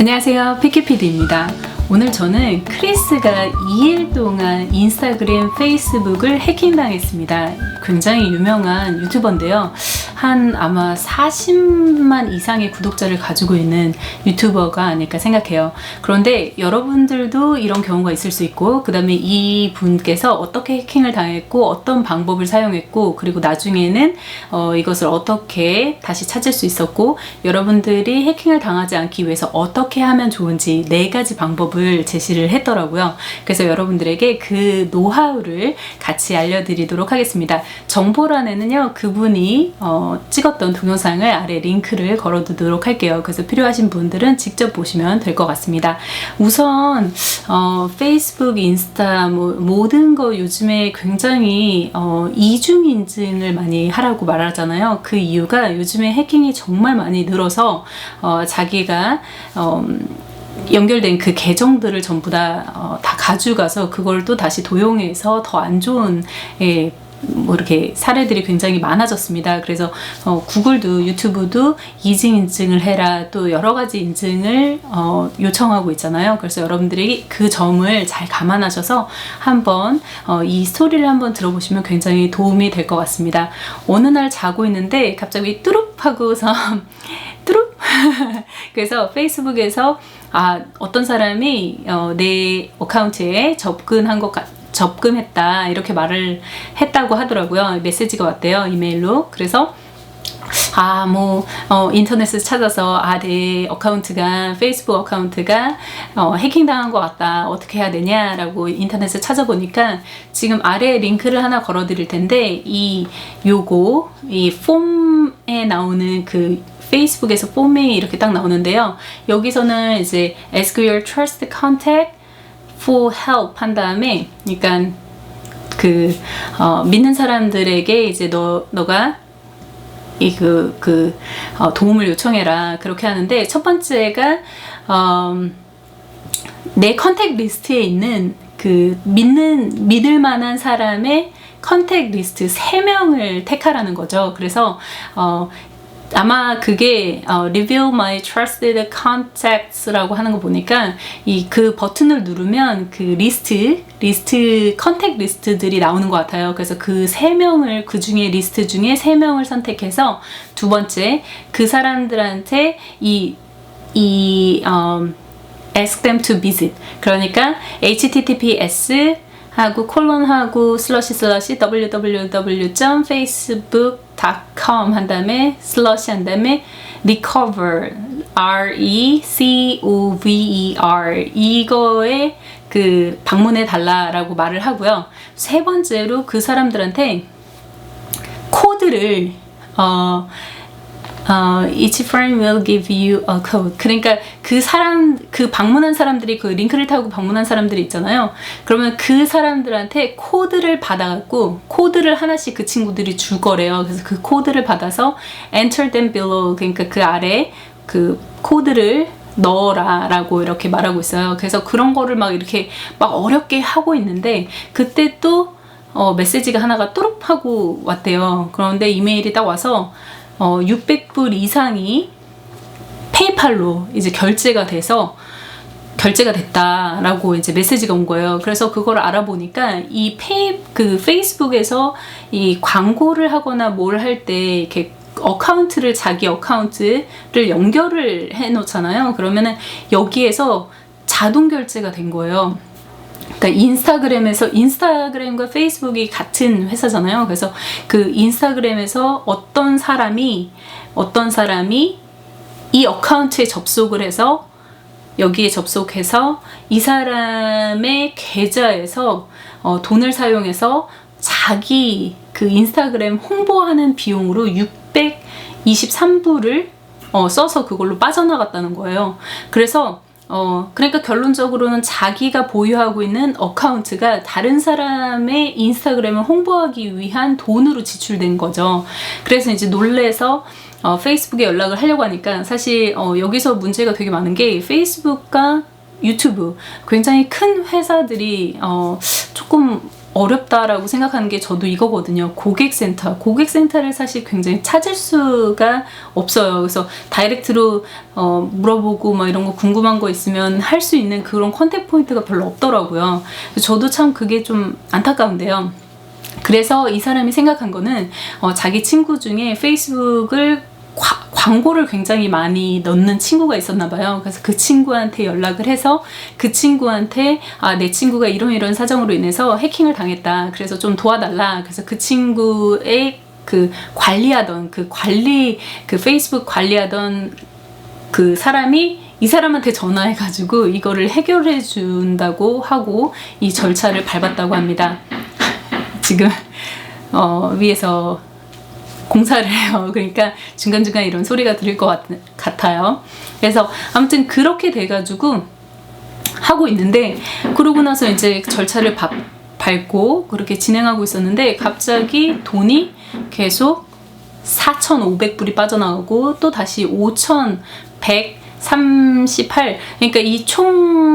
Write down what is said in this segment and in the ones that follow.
안녕하세요, 피키피디입니다. 오늘 저는 크리스가 2일 동안 인스타그램, 페이스북을 해킹당했습니다. 굉장히 유명한 유튜버인데요. 아마 40만 이상의 구독자를 가지고 있는 유튜버가 아닐까 생각해요. 그런데 여러분들도 이런 경우가 있을 수 있고, 그 다음에 이 분께서 어떻게 해킹을 당했고, 어떤 방법을 사용했고, 그리고 나중에는 이것을 어떻게 다시 찾을 수 있었고, 여러분들이 해킹을 당하지 않기 위해서 어떻게 하면 좋은지 4가지 방법을 제시를 했더라고요. 그래서 여러분들에게 그 노하우를 같이 알려드리도록 하겠습니다. 정보란에는요, 그분이 찍었던 동영상을 아래 링크를 걸어두도록 할게요. 그래서 필요하신 분들은 직접 보시면 될 것 같습니다. 우선 페이스북, 인스타 모든 거 요즘에 굉장히 이중 인증을 많이 하라고 말하잖아요. 그 이유가 요즘에 해킹이 정말 많이 늘어서 자기가 연결된 그 계정들을 전부 다 가져가서 그걸 또 다시 도용해서 더 안 좋은 이렇게 사례들이 굉장히 많아졌습니다. 그래서 구글도 유튜브도 이중 인증을 해라, 또 여러 가지 인증을 요청하고 있잖아요. 그래서 여러분들이 그 점을 잘 감안하셔서 한번 이 스토리를 한번 들어보시면 굉장히 도움이 될 것 같습니다. 어느 날 자고 있는데 갑자기 뚜룹 하고서 뚜룹 그래서 페이스북에서 어떤 사람이 내 어카운트에 접근했다 이렇게 말을 했다고 하더라고요. 메시지가 왔대요, 이메일로. 그래서 인터넷에서 찾아서 내 어카운트가, 페이스북 어카운트가 해킹당한 것 같다, 어떻게 해야 되냐라고 인터넷에 찾아보니까 지금 아래 링크를 하나 걸어 드릴 텐데, 이 폼에 나오는 그 페이스북에서 폼이 이렇게 딱 나오는데요. 여기서는 이제 ask your trusted contact for help 한 다음에, 그러니까 믿는 사람들에게 이제 너가 도움을 요청해라, 그렇게 하는데, 첫 번째가 내 컨택 리스트에 있는 믿을 만한 사람의 컨택 리스트 3명을 택하라는 거죠. 그래서 아마 그게 Reveal My Trusted Contacts라고 하는 거 보니까 그 버튼을 누르면 그 컨택 리스트들이 나오는 것 같아요. 그래서 그 3명을, 그 중에 리스트 중에 3명을 선택해서, 두 번째 그 사람들한테 ask them to visit, 그러니까 https 하고 콜론하고 www.facebook.com 한 다음에 슬러시 한 다음에 recover RECOVER 이거에 방문해 달라라고 말을 하고요. 세 번째로 그 사람들한테 코드를 each friend will give you a code. 그러니까 그 방문한 사람들이, 그 링크를 타고 방문한 사람들이 있잖아요. 그러면 그 사람들한테 코드를 받아갖고, 코드를 하나씩 그 친구들이 줄 거래요. 그래서 그 코드를 받아서 enter them below, 그러니까 그 아래 그 코드를 넣어라 라고 이렇게 말하고 있어요. 그래서 그런 거를 이렇게 어렵게 하고 있는데, 그때 또 메시지가 하나가 또록 하고 왔대요. 그런데 이메일이 딱 와서 600불 이상이 페이팔로 이제 결제가 됐다라고 이제 메시지가 온 거예요. 그래서 그걸 알아보니까 페이스북에서 이 광고를 하거나 뭘 할 때 이렇게 자기 어카운트를 연결을 해 놓잖아요. 그러면은 여기에서 자동 결제가 된 거예요. 그러니까 인스타그램과 페이스북이 같은 회사잖아요. 그래서 그 인스타그램에서 어떤 사람이 이 어카운트에 접속을 해서, 여기에 접속해서 이 사람의 계좌에서 돈을 사용해서 자기 그 인스타그램 홍보하는 비용으로 623불을 써서 그걸로 빠져나갔다는 거예요. 그래서 그러니까 결론적으로는 자기가 보유하고 있는 어카운트가 다른 사람의 인스타그램을 홍보하기 위한 돈으로 지출된 거죠. 그래서 이제 놀래서 페이스북에 연락을 하려고 하니까, 사실 여기서 문제가 되게 많은 게, 페이스북과 유튜브 굉장히 큰 회사들이 조금 어렵다라고 생각하는 게 저도 이거거든요. 고객센터를 사실 굉장히 찾을 수가 없어요. 그래서 다이렉트로 물어보고 뭐 이런 거 궁금한 거 있으면 할 수 있는 그런 컨택 포인트가 별로 없더라고요. 저도 참 그게 좀 안타까운데요. 그래서 이 사람이 생각한 거는 자기 친구 중에 페이스북을 광고를 굉장히 많이 넣는 친구가 있었나 봐요. 그래서 그 친구한테 연락을 해서 그 친구한테 내 친구가 이런 사정으로 인해서 해킹을 당했다. 그래서 좀 도와달라. 그래서 그 친구의 그 페이스북 관리하던 그 사람이 이 사람한테 전화해가지고 이거를 해결해 준다고 하고 이 절차를 밟았다고 합니다. 지금 위에서 공사를 해요. 그러니까 중간중간 이런 소리가 들릴 것 같아요. 그래서 아무튼 그렇게 돼가지고 하고 있는데, 그러고 나서 이제 절차를 밟고 그렇게 진행하고 있었는데 갑자기 돈이 계속 4,500불이 빠져나가고 또 다시 5,138, 그러니까 이 총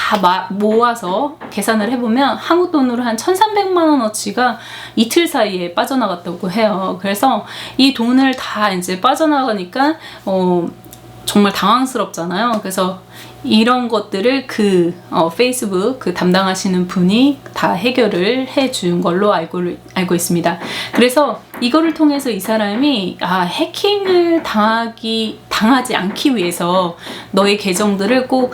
다 모아서 계산을 해보면 한국 돈으로 한 1,300만 원어치가 이틀 사이에 빠져나갔다고 해요. 그래서 이 돈을 다 이제 빠져나가니까 정말 당황스럽잖아요. 그래서 이런 것들을 페이스북 담당하시는 분이 다 해결을 해준 걸로 알고 있습니다. 그래서 이거를 통해서 이 사람이 해킹을 당하지 않기 위해서 너의 계정들을 꼭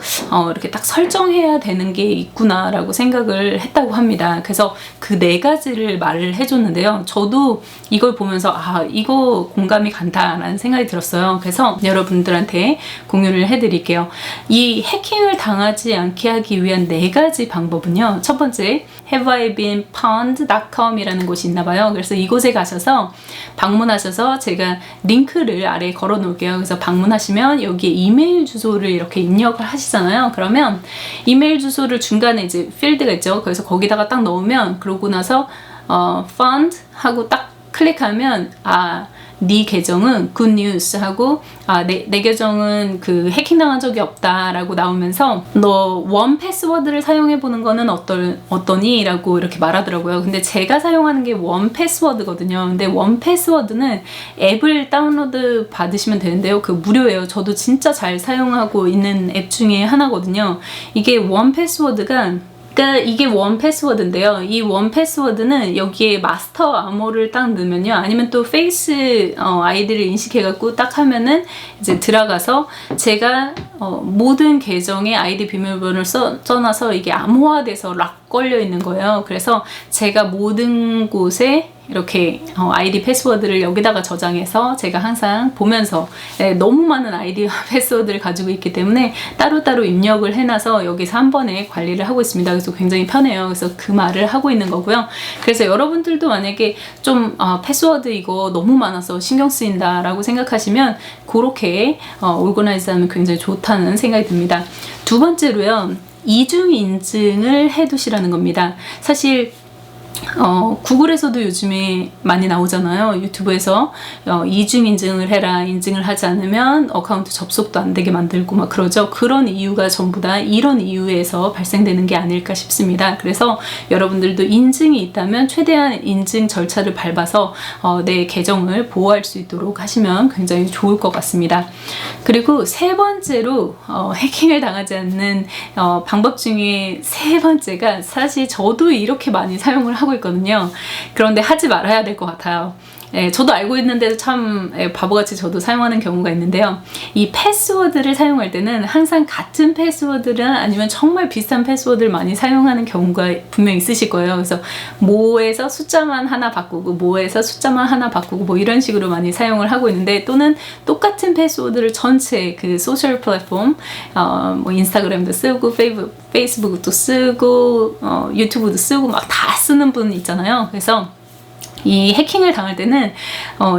이렇게 딱 설정해야 되는 게 있구나라고 생각을 했다고 합니다. 그래서 그 4가지를 말을 해줬는데요. 저도 이걸 보면서 이거 공감이 간다라는 생각이 들었어요. 그래서 여러분들한테 공유를 해드릴게요. 이 해킹을 당하지 않게 하기 위한 4가지 방법은요. 첫 번째, haveibeenpwned.com 이라는 곳이 있나 봐요. 그래서 이곳에 가셔서 방문하셔서 제가 링크를 아래에 걸어 놓을게요. 그래서 방문하시면 여기에 이메일 주소를 이렇게 입력을 하시잖아요. 그러면 이메일 주소를 중간에 이제 필드가 있죠. 그래서 거기다가 딱 넣으면, 그러고 나서 fund 하고 딱 클릭하면 네 계정은 good news 하고 내 계정은 해킹당한 적이 없다 라고 나오면서 너 원 패스워드를 사용해 보는 거는 어떠니? 라고 이렇게 말하더라고요. 근데 제가 사용하는 게 원 패스워드거든요. 근데 원 패스워드는 앱을 다운로드 받으시면 되는데요. 무료예요. 저도 진짜 잘 사용하고 있는 앱 중에 하나거든요. 이게 원 패스워드가 이게 원 패스워드인데요. 이 원 패스워드는 여기에 마스터 암호를 딱 넣으면요. 아니면 또 페이스 아이디를 인식해갖고 딱 하면은 이제 들어가서 제가 모든 계정의 아이디 비밀번호를 써놔서 이게 암호화돼서 락 걸려 있는 거예요. 그래서 제가 모든 곳에 이렇게 아이디 패스워드를 여기다가 저장해서 제가 항상 보면서 너무 많은 아이디와 패스워드를 가지고 있기 때문에 따로따로 입력을 해놔서 여기서 한 번에 관리를 하고 있습니다. 그래서 굉장히 편해요. 그래서 그 말을 하고 있는 거고요. 그래서 여러분들도 만약에 좀 패스워드 이거 너무 많아서 신경 쓰인다 라고 생각하시면 그렇게 오르거나이즈하면 굉장히 좋다는 생각이 듭니다. 두 번째로요, 이중 인증을 해두시라는 겁니다. 사실 구글에서도 요즘에 많이 나오잖아요. 유튜브에서 이중 인증을 해라. 인증을 하지 않으면 어카운트 접속도 안 되게 만들고 막 그러죠. 그런 이유가 전부 다 이런 이유에서 발생되는 게 아닐까 싶습니다. 그래서 여러분들도 인증이 있다면 최대한 인증 절차를 밟아서 내 계정을 보호할 수 있도록 하시면 굉장히 좋을 것 같습니다. 그리고 세 번째로 해킹을 당하지 않는 방법 중에 세 번째가, 사실 저도 이렇게 많이 사용을 하고 있거든요. 그런데 하지 말아야 될 것 같아요. 저도 알고 있는데도 참 바보같이 저도 사용하는 경우가 있는데요. 이 패스워드를 사용할 때는 항상 같은 패스워드나 아니면 정말 비슷한 패스워드를 많이 사용하는 경우가 분명히 있으실 거예요. 그래서 모에서 숫자만 하나 바꾸고 모에서 숫자만 하나 바꾸고 뭐 이런 식으로 많이 사용을 하고 있는데, 또는 똑같은 패스워드를 전체 소셜 플랫폼 뭐 인스타그램도 쓰고 페이스북도 쓰고 유튜브도 쓰고 막 다 쓰는 분 있잖아요. 그래서 이 해킹을 당할 때는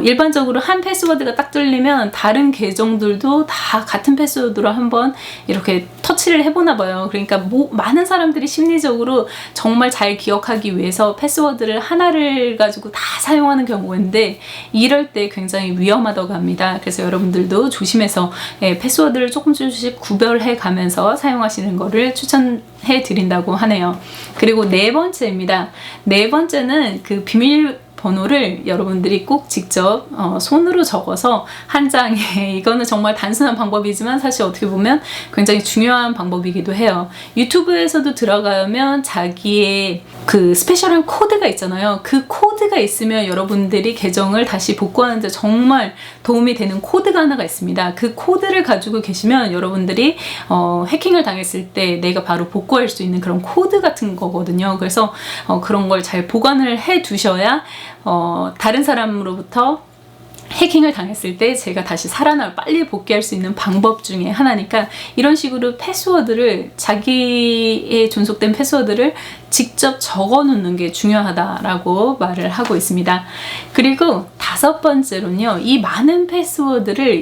일반적으로 한 패스워드가 딱 뚫리면 다른 계정들도 다 같은 패스워드로 한번 이렇게 터치를 해보나 봐요. 그러니까 많은 사람들이 심리적으로 정말 잘 기억하기 위해서 패스워드를 하나를 가지고 다 사용하는 경우가 있는데, 이럴 때 굉장히 위험하다고 합니다. 그래서 여러분들도 조심해서 패스워드를 조금씩 구별해 가면서 사용하시는 거를 추천해 보완해 드린다고 하네요. 그리고 네 번째입니다. 네 번째는 그 비밀번호를 여러분들이 꼭 직접 손으로 적어서 한 장에 이거는 정말 단순한 방법이지만 사실 어떻게 보면 굉장히 중요한 방법이기도 해요. 유튜브에서도 들어가면 자기의 그 스페셜한 코드가 있잖아요. 그 코드가 있으면 여러분들이 계정을 다시 복구하는 데 정말 도움이 되는 코드가 하나가 있습니다. 그 코드를 가지고 계시면 여러분들이 해킹을 당했을 때 내가 바로 복구할 수 있는 그런 코드 같은 거거든요. 그래서 그런 걸 잘 보관을 해 두셔야 다른 사람으로부터 해킹을 당했을 때 제가 다시 살아나 빨리 복귀할 수 있는 방법 중에 하나니까 이런 식으로 패스워드를 자기의 존속된 패스워드를 직접 적어 놓는 게 중요하다라고 말을 하고 있습니다. 그리고 다섯 번째로는요, 이 많은 패스워드를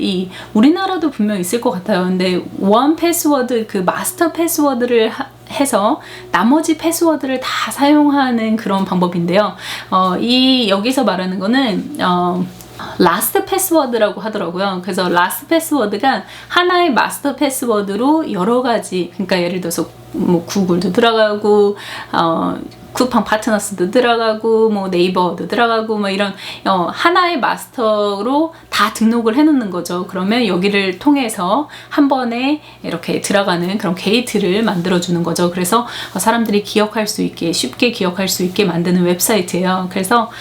우리나라도 분명 있을 것 같아요. 근데 원 패스워드, 그 마스터 패스워드를 해서 나머지 패스워드를 다 사용하는 그런 방법인데요. 여기서 말하는 거는 라스트 패스워드라고 하더라고요. 그래서 라스트 패스워드가 하나의 마스터 패스워드로 여러 가지, 그러니까 예를 들어서 뭐 구글도 들어가고 쿠팡 파트너스도 들어가고 뭐 네이버도 들어가고 뭐 이런 하나의 마스터로 다 등록을 해 놓는 거죠. 그러면 여기를 통해서 한 번에 이렇게 들어가는 그런 게이트를 만들어 주는 거죠. 그래서 사람들이 기억할 수 있게, 쉽게 기억할 수 있게 만드는 웹사이트예요. 그래서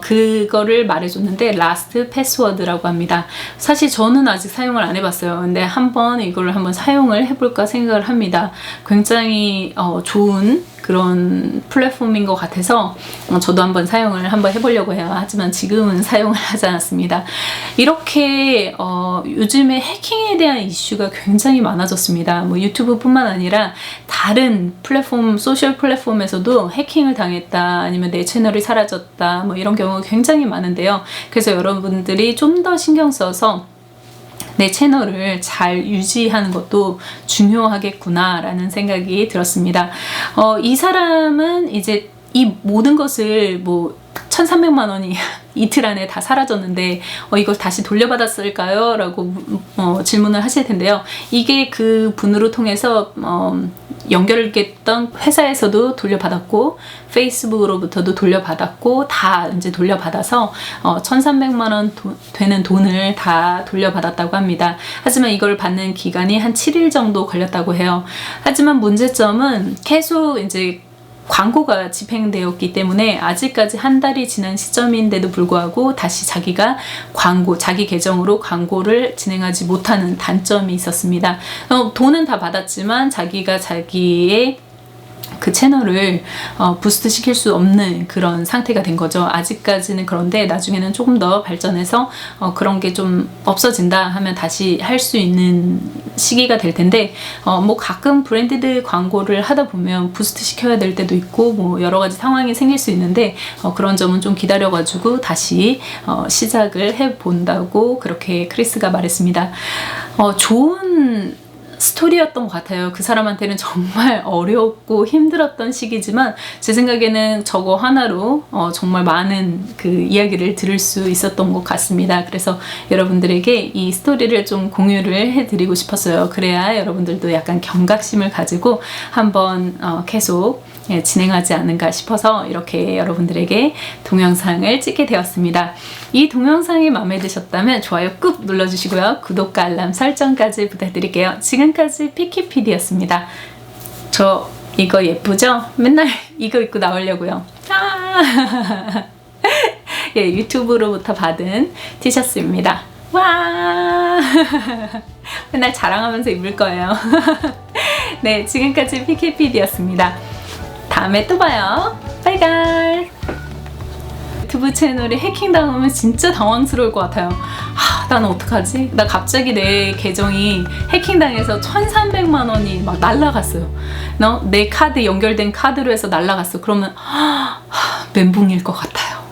그거를 말해줬는데 라스트 패스워드라고 합니다. 사실 저는 아직 사용을 안 해봤어요. 근데 한번 이걸 한번 사용을 해볼까 생각을 합니다. 굉장히 좋은 그런 플랫폼인 것 같아서 저도 한번 사용을 해보려고 해요. 하지만 지금은 사용을 하지 않았습니다. 이렇게 요즘에 해킹에 대한 이슈가 굉장히 많아졌습니다. 뭐 유튜브뿐만 아니라 다른 플랫폼, 소셜 플랫폼에서도 해킹을 당했다, 아니면 내 채널이 사라졌다, 뭐 이런 경우가 굉장히 많은데요. 그래서 여러분들이 좀 더 신경 써서 내 채널을 잘 유지하는 것도 중요하겠구나 라는 생각이 들었습니다. 이 사람은 이제 이 모든 것을 뭐 1,300만 원이 이틀 안에 다 사라졌는데 이걸 다시 돌려받았을까요? 라고 질문을 하실 텐데요. 이게 그 분으로 통해서 연결됐던 회사에서도 돌려받았고 페이스북으로부터도 돌려받았고 다 이제 돌려받아서 1,300만 원 되는 돈을 다 돌려받았다고 합니다. 하지만 이걸 받는 기간이 한 7일 정도 걸렸다고 해요. 하지만 문제점은 계속 이제 광고가 집행되었기 때문에 아직까지 한 달이 지난 시점인데도 불구하고 다시 자기가 자기 계정으로 광고를 진행하지 못하는 단점이 있었습니다. 돈은 다 받았지만 자기가 자기의 그 채널을 부스트 시킬 수 없는 그런 상태가 된 거죠. 아직까지는. 그런데 나중에는 조금 더 발전해서 그런 게 좀 없어진다 하면 다시 할 수 있는 시기가 될 텐데 뭐 가끔 브랜디드 광고를 하다 보면 부스트 시켜야 될 때도 있고 뭐 여러 가지 상황이 생길 수 있는데 그런 점은 좀 기다려가지고 다시 시작을 해본다고 그렇게 크리스가 말했습니다. 좋은 스토리였던 것 같아요. 그 사람한테는 정말 어렵고 힘들었던 시기지만 제 생각에는 저거 하나로 정말 많은 그 이야기를 들을 수 있었던 것 같습니다. 그래서 여러분들에게 이 스토리를 좀 공유를 해드리고 싶었어요. 그래야 여러분들도 약간 경각심을 가지고 한번 계속 진행하지 않은가 싶어서 이렇게 여러분들에게 동영상을 찍게 되었습니다. 이 동영상이 마음에 드셨다면 좋아요 꾹 눌러주시고요. 구독과 알람 설정까지 부탁드릴게요. 지금까지 피키피디였습니다. 저 이거 예쁘죠? 맨날 이거 입고 나오려고요. 예, 유튜브로부터 받은 티셔츠입니다. 와 맨날 자랑하면서 입을 거예요. 네, 지금까지 피키피디였습니다. 다음에 또 봐요. 바이바이. 유튜브 채널이 해킹당하면 진짜 당황스러울 것 같아요. 나는 어떡하지? 나 갑자기 내 계정이 해킹당해서 1,300만 원이 막 날라갔어요. 내 카드 연결된 카드로 해서 날라갔어. 그러면 멘붕일 것 같아요.